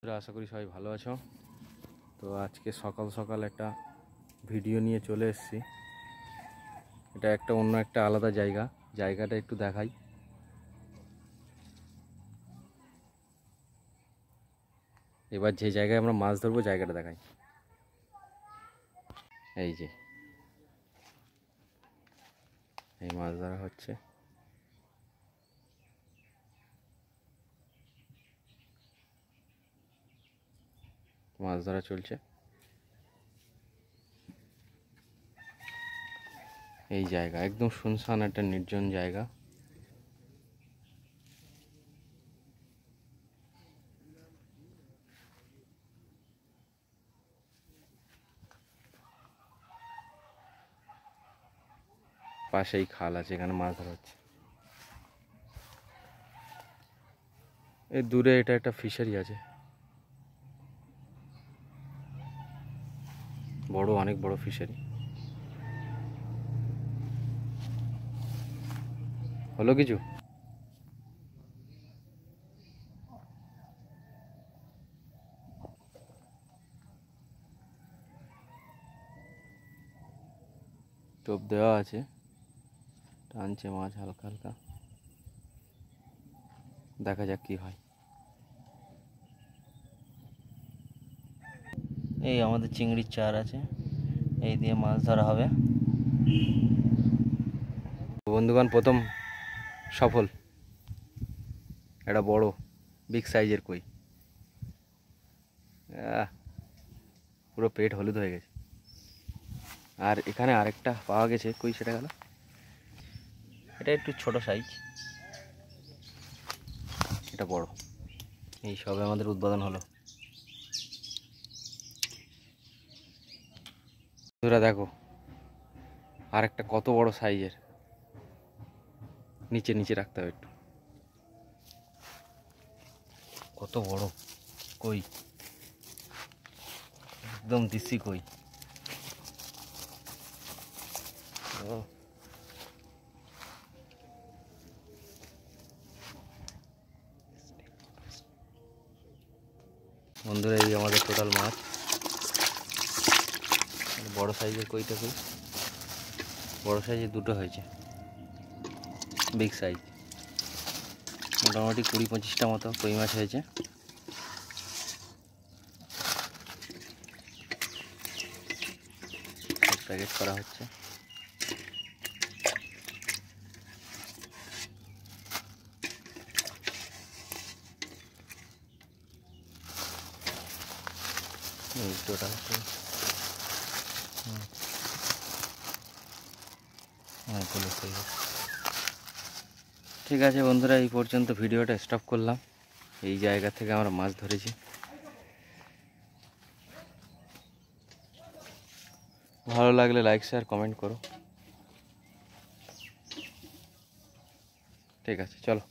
আশা করি সবাই ভালো আছো। তো আজকে সকাল সকাল একটা ভিডিও নিয়ে চলে এসেছি। এটা একটা অন্য একটা আলাদা জায়গাটা একটু দেখাই। এবার যে জায়গায় আমরা মাছ ধরবো জায়গাটা দেখাই। এই যে এই মাছ ধরা হচ্ছে। মাছ ধরা চলছে। এই জায়গা একদম শুনশান একটা নির্জন জায়গা। পাশেই খাল আছে, এখানে মাছ ধরা হচ্ছে। এর দূরে এটা একটা ফিশারি আছে, বড়, অনেক বড় ফিশারি। হলো কিছু? টোপ দেওয়া আছে, টানছে মাছ হালকা হালকা। দেখা যাক কি হয়। এই আমাদের চিংড়ির চার আছে, এই দিয়ে মাছ ধরা হবে। বন্ধুগণ, প্রথম সফল একটা বড় বিগ সাইজের কই। পুরো পেট হলুদ হয়ে গেছে। আর এখানে আরেকটা পাওয়া গেছে কই, সেটা গেল। এটা একটু ছোট সাইজ, এটা বড়। এই সবে আমাদের উদ্বোধন হলো। বন্ধুরা দেখো, আরেকটা কত বড় সাইজের। নিচে নিচে রাখতে হবে একটু। কত বড় কই, একদম দেশি কই। বন্ধুরা, এই আমাদের টোটাল মাছ। বড় সাইজের কইটা কই, বড় সাইজের দুটো হয়েছে, বিগ সাইজ। মোটামুটি 20-25টা মতো কই মাছ হয়েছে। প্যাকেট করা হচ্ছে। এই টোটাল ঠিক আছে বন্ধুরা, এই পর্যন্ত ভিডিওটা স্টপ করলাম। এই জায়গা থেকে আমরা মাছ ধরেছি। ভালো লাগলে লাইক শেয়ার কমেন্ট করো। ঠিক আছে, চলো।